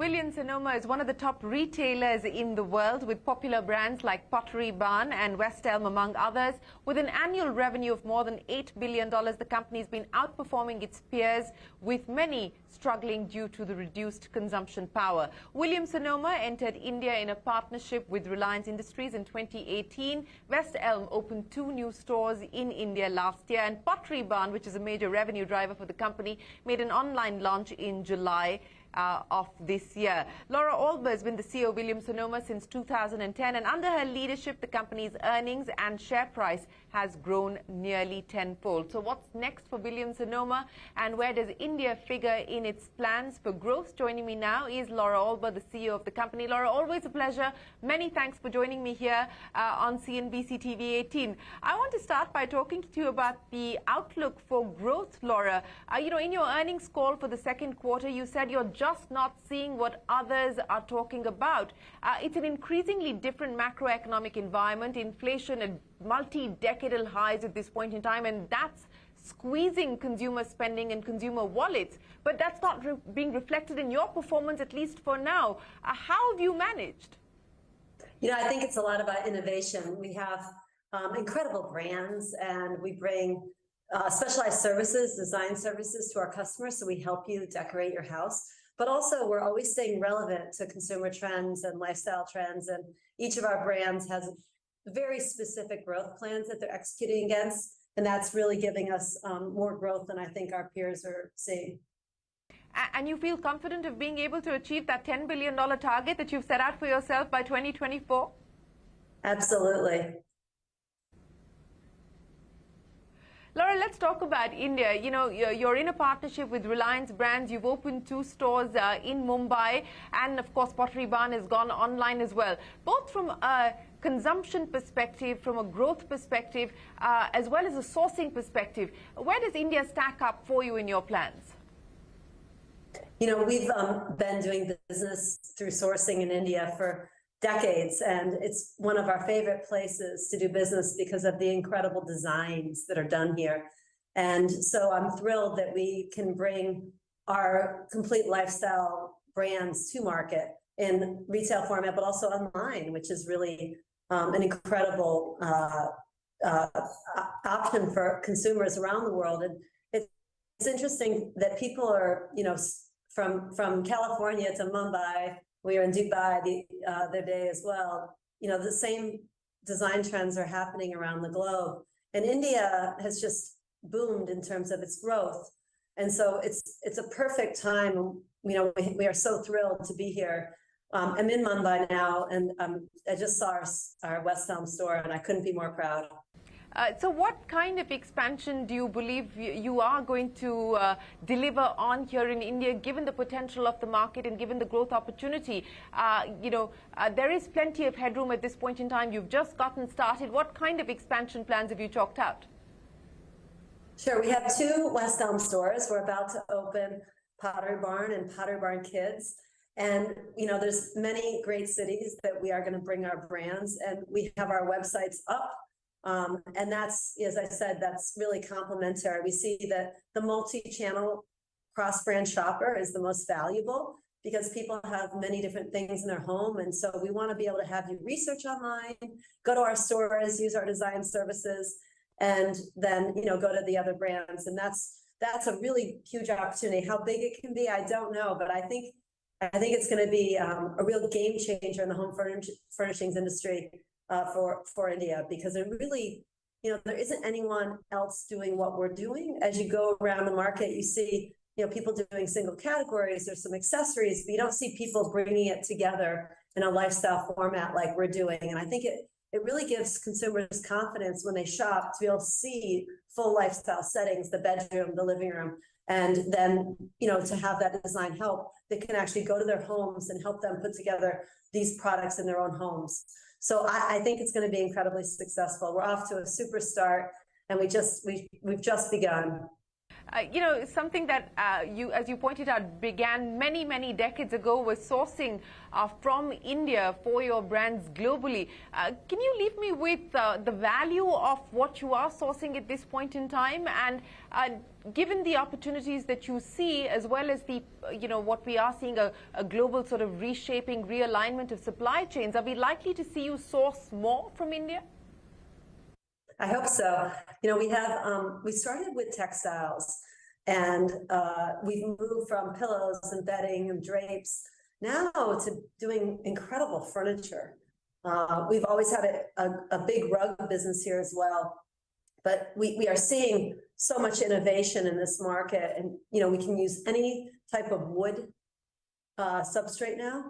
Williams-Sonoma is one of the top retailers in the world, with popular brands like Pottery Barn and West Elm, among others. With an annual revenue of more than $8 billion, the company's been outperforming its peers, with many struggling due to the reduced consumption power. Williams-Sonoma entered India in a partnership with Reliance Industries in 2018. West Elm opened 2 new stores in India last year, and Pottery Barn, which is a major revenue driver for the company, made an online launch in July of this year. Laura Alber has been the CEO of Williams-Sonoma since 2010, and under her leadership, the company's earnings and share price has grown nearly tenfold. So what's next for Williams-Sonoma, and where does India figure in its plans for growth? Joining me now is Laura Alber, the CEO of the company. Laura, always a pleasure. Many thanks for joining me here on CNBC-TV18. I want to start by talking to you about the outlook for growth, Laura. In your earnings call for the second quarter, you said you're just not seeing what others are talking about. It's an increasingly different macroeconomic environment, inflation at multi-decadal highs at this point in time, and that's squeezing consumer spending and consumer wallets. But that's not being reflected in your performance, at least for now. How have you managed? I think it's a lot about innovation. We have incredible brands, and we bring specialized services, design services to our customers, so we help you decorate your house. But also, we're always staying relevant to consumer trends and lifestyle trends, and each of our brands has very specific growth plans that they're executing against, and that's really giving us more growth than I think our peers are seeing. And you feel confident of being able to achieve that $10 billion target that you've set out for yourself by 2024? Absolutely. Laura, let's talk about India. You're in a partnership with Reliance Brands. You've opened 2 stores in Mumbai, and of course Pottery Barn has gone online as well. Both from a consumption perspective, from a growth perspective, as well as a sourcing perspective, where does India stack up for you in your plans? We've been doing business through sourcing in India for decades, and it's one of our favorite places to do business because of the incredible designs that are done here. And so I'm thrilled that we can bring our complete lifestyle brands to market in retail format, but also online, which is really an incredible option for consumers around the world. And it's interesting that people are, from California to Mumbai. We were in Dubai the other day as well. The same design trends are happening around the globe. And India has just boomed in terms of its growth. And so it's a perfect time. We are so thrilled to be here. I'm in Mumbai now, and I just saw our West Elm store, and I couldn't be more proud. So what kind of expansion do you believe you are going to deliver on here in India, given the potential of the market and given the growth opportunity? There is plenty of headroom at this point in time. You've just gotten started. What kind of expansion plans have you chalked out? Sure. We have 2 West Elm stores. We're about to open Pottery Barn and Pottery Barn Kids. And, there's many great cities that we are going to bring our brands, and we have our websites up. And that's, as I said, that's really complementary. We see that the multi-channel cross-brand shopper is the most valuable because people have many different things in their home. And so we want to be able to have you research online, go to our stores, use our design services, and then, go to the other brands. And that's a really huge opportunity. How big it can be, I don't know, but I think it's going to be a real game changer in the home furnishings industry. For India, because it really, there isn't anyone else doing what we're doing. As you go around the market, you see, people doing single categories. There's some accessories, but you don't see people bringing it together in a lifestyle format like we're doing. And I think it really gives consumers confidence when they shop to be able to see full lifestyle settings, the bedroom, the living room, and then, to have that design help, they can actually go to their homes and help them put together these products in their own homes. So I think it's going to be incredibly successful. We're off to a super start, and we've just begun. Something that as you pointed out, began many, many decades ago was sourcing from India for your brands globally. Can you leave me with the value of what you are sourcing at this point in time? And given the opportunities that you see, as well as the, what we are seeing, a global sort of reshaping, realignment of supply chains, are we likely to see you source more from India? I hope so. We started with textiles, and we've moved from pillows and bedding and drapes now to doing incredible furniture. We've always had a big rug business here as well, but we are seeing so much innovation in this market, and we can use any type of wood substrate now,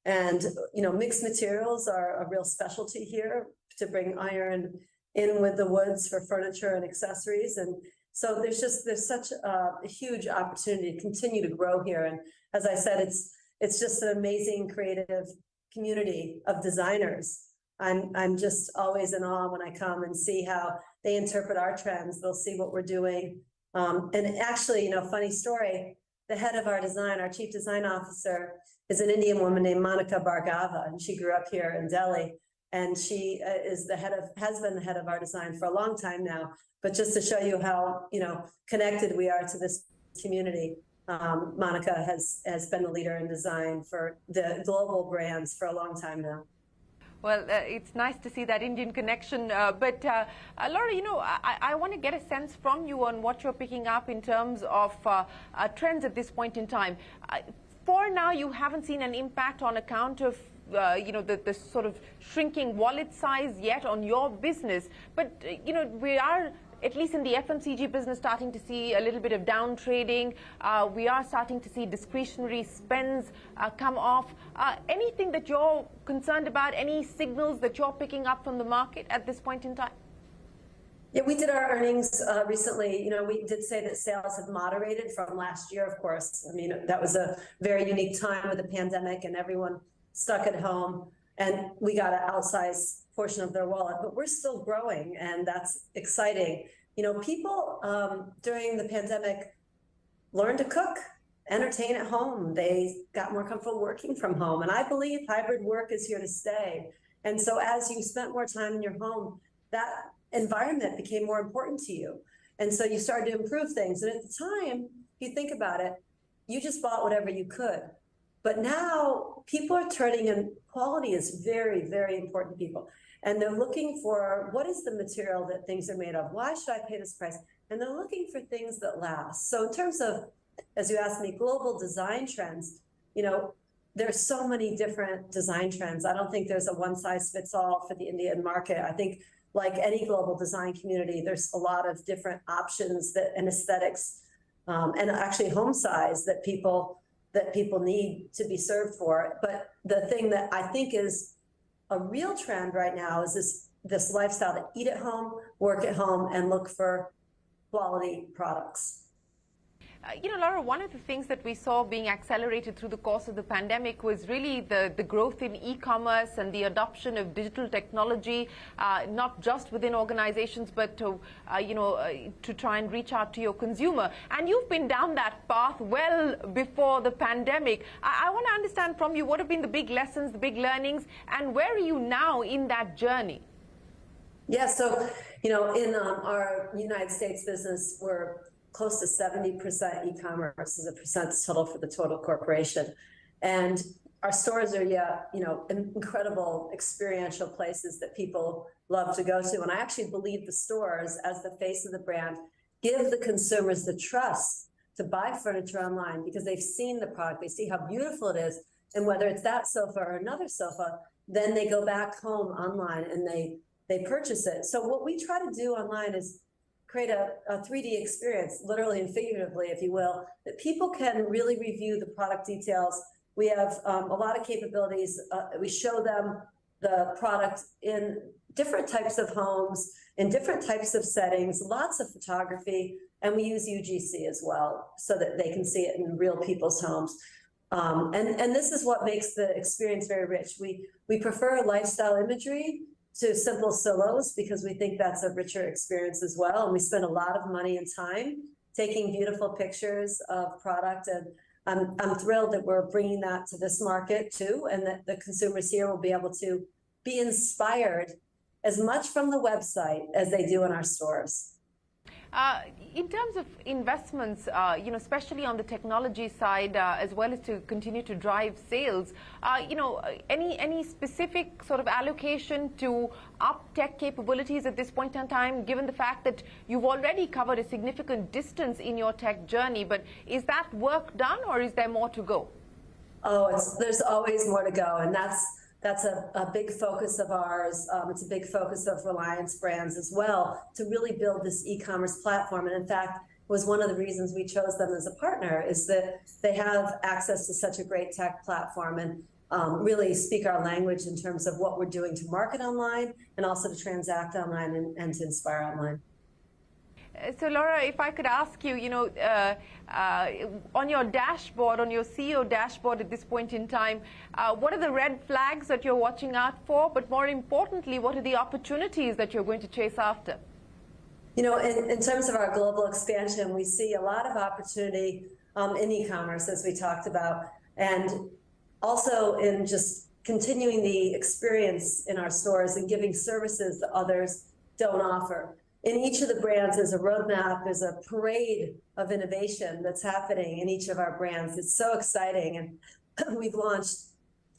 and mixed materials are a real specialty here to bring iron in with the woods for furniture and accessories. And so there's such a huge opportunity to continue to grow here. And as I said, it's just an amazing creative community of designers. I'm just always in awe when I come and see how they interpret our trends. They'll see what we're doing. And actually, funny story, the head of our design, our chief design officer, is an Indian woman named Monica Bhargava, and she grew up here in Delhi. And she has been the head of our design for a long time now. But just to show you how connected we are to this community, Monica has been the leader in design for the global brands for a long time now. Well, it's nice to see that Indian connection. But Laura, I want to get a sense from you on what you're picking up in terms of trends at this point in time. For now, you haven't seen an impact on account of the sort of shrinking wallet size yet on your business, but we are, at least in the FMCG business, starting to see a little bit of down trading. We are starting to see discretionary spends come off. Anything that you're concerned about? Any signals that you're picking up from the market at this point in time? Yeah, we did our earnings recently. We did say that sales have moderated from last year, of course. I mean, that was a very unique time with the pandemic and everyone stuck at home, and we got an outsized portion of their wallet, but we're still growing, and that's exciting. People during the pandemic learned to cook, entertain at home. They got more comfortable working from home, and I believe hybrid work is here to stay. And so as you spent more time in your home, that environment became more important to you. And so you started to improve things. And at the time, if you think about it, you just bought whatever you could. But now people are turning in, quality is very, very important to people. And they're looking for, what is the material that things are made of? Why should I pay this price? And they're looking for things that last. So in terms of, as you asked me, global design trends, there's so many different design trends. I don't think there's a one size fits all for the Indian market. I think like any global design community, there's a lot of different options and aesthetics, and actually home size that people need to be served for. But the thing that I think is a real trend right now is this lifestyle to eat at home, work at home, and look for quality products. Laura, one of the things that we saw being accelerated through the course of the pandemic was really the growth in e-commerce and the adoption of digital technology, not just within organizations, but to try and reach out to your consumer. And you've been down that path well before the pandemic. I want to understand from you, what have been the big lessons, the big learnings, and where are you now in that journey? Yeah, so, in our United States business, we're close to 70% e-commerce as a percent total for the total corporation. And our stores are, incredible experiential places that people love to go to. And I actually believe the stores, as the face of the brand, give the consumers the trust to buy furniture online because they've seen the product, they see how beautiful it is. And whether it's that sofa or another sofa, then they go back home online and they purchase it. So what we try to do online is create a 3D experience, literally and figuratively, if you will, that people can really review the product details. We have a lot of capabilities. We show them the product in different types of homes, in different types of settings, lots of photography, and we use UGC as well so that they can see it in real people's homes. And this is what makes the experience very rich. We prefer lifestyle imagery to simple silos because we think that's a richer experience as well. And we spend a lot of money and time taking beautiful pictures of product. And I'm thrilled that we're bringing that to this market too, and that the consumers here will be able to be inspired as much from the website as they do in our stores. In terms of investments, especially on the technology side, as well as to continue to drive sales, any specific sort of allocation to up tech capabilities at this point in time, given the fact that you've already covered a significant distance in your tech journey, but is that work done or is there more to go? Oh, there's always more to go, and that's a big focus of ours. It's a big focus of Reliance Brands as well, to really build this e-commerce platform. And in fact, was one of the reasons we chose them as a partner, is that they have access to such a great tech platform and really speak our language in terms of what we're doing to market online and also to transact online and to inspire online. So, Laura, if I could ask you, on your dashboard, on your CEO dashboard at this point in time, what are the red flags that you're watching out for? But more importantly, what are the opportunities that you're going to chase after? In terms of our global expansion, we see a lot of opportunity in e-commerce, as we talked about, and also in just continuing the experience in our stores and giving services that others don't offer. In each of the brands, there's a roadmap, there's a parade of innovation that's happening in each of our brands. It's so exciting. And we've launched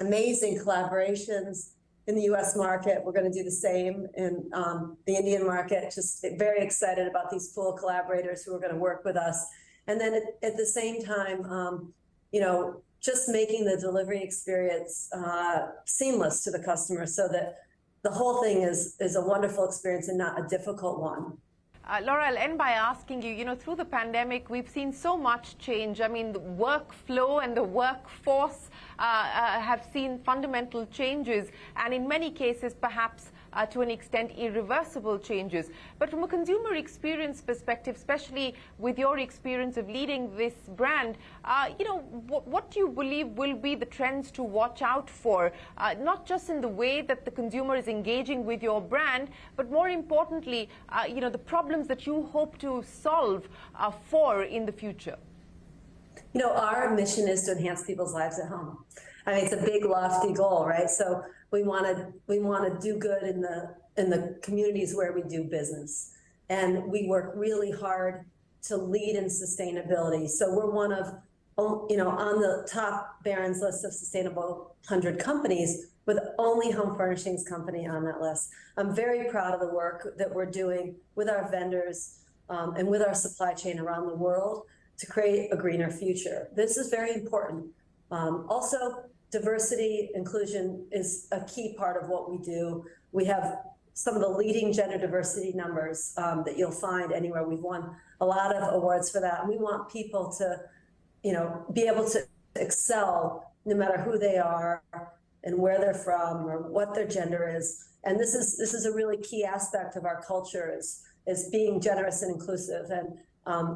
amazing collaborations in the US market. We're going to do the same in the Indian market. Just very excited about these cool collaborators who are going to work with us. And then at the same time, just making the delivery experience seamless to the customer so that the whole thing is a wonderful experience and not a difficult one. Laura, I'll end by asking you, through the pandemic, we've seen so much change. I mean, the workflow and the workforce have seen fundamental changes, and in many cases, perhaps to an extent, irreversible changes. But from a consumer experience perspective, especially with your experience of leading this brand, what do you believe will be the trends to watch out for, not just in the way that the consumer is engaging with your brand, but more importantly, the problems that you hope to solve for in the future? Our mission is to enhance people's lives at home. I mean, it's a big, lofty goal, right? So we want to do good in the communities where we do business, and we work really hard to lead in sustainability. So we're one of, on the top Barron's list of sustainable 100 companies, with only home furnishings company on that list. I'm very proud of the work that we're doing with our vendors and with our supply chain around the world to create a greener future. This is very important. Also, diversity, inclusion is a key part of what we do. We have some of the leading gender diversity numbers that you'll find anywhere. We've won a lot of awards for that. And we want people to, be able to excel no matter who they are and where they're from or what their gender is. And this is a really key aspect of our culture is being generous and inclusive. And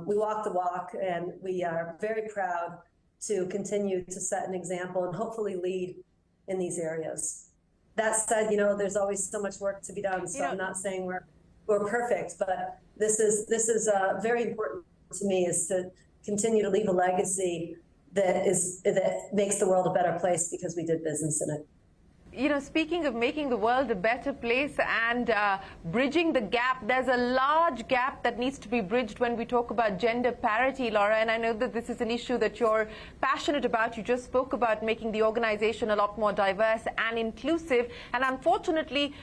we walk the walk, and we are very proud to continue to set an example and hopefully lead in these areas. That said, there's always so much work to be done. So I'm not saying we're perfect, but this is very important to me, is to continue to leave a legacy that makes the world a better place because we did business in it. Speaking of making the world a better place and bridging the gap, there's a large gap that needs to be bridged when we talk about gender parity, Laura, and I know that this is an issue that you're passionate about. You just spoke about making the organization a lot more diverse and inclusive, and unfortunately,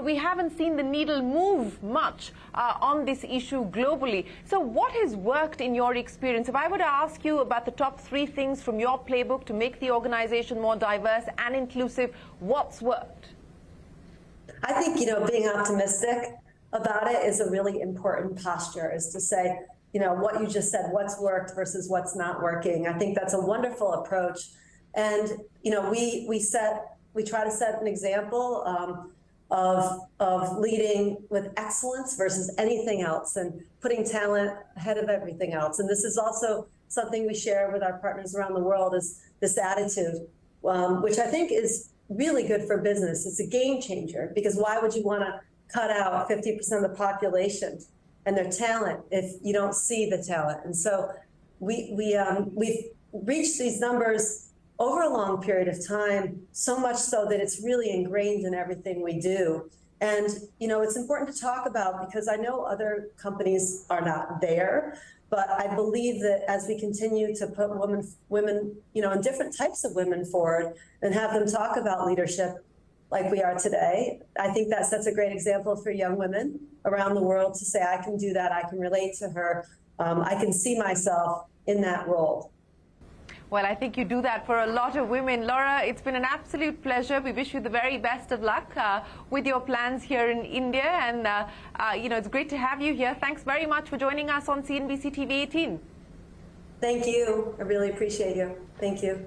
we haven't seen the needle move much on this issue globally. So what has worked in your experience? If I were to ask you about the top 3 things from your playbook to make the organization more diverse and inclusive, what's worked? I think, being optimistic about it is a really important posture, is to say, what you just said, what's worked versus what's not working. I think that's a wonderful approach. And, we try to set an example of leading with excellence versus anything else and putting talent ahead of everything else. And this is also something we share with our partners around the world, is this attitude, which I think is really good for business. It's a game changer, because why would you want to cut out 50% of the population and their talent if you don't see the talent. And so we've reached these numbers over a long period of time, so much so that it's really ingrained in everything we do. And, you know, it's important to talk about because I know other companies are not there, but I believe that as we continue to put women, you know, and different types of women forward and have them talk about leadership like we are today, I think that sets a great example for young women around the world to say, I can do that, I can relate to her, I can see myself in that role. Well, I think you do that for a lot of women. Laura, it's been an absolute pleasure. We wish you the very best of luck with your plans here in India. And, you know, it's great to have you here. Thanks very much for joining us on CNBC TV 18. Thank you. I really appreciate you. Thank you.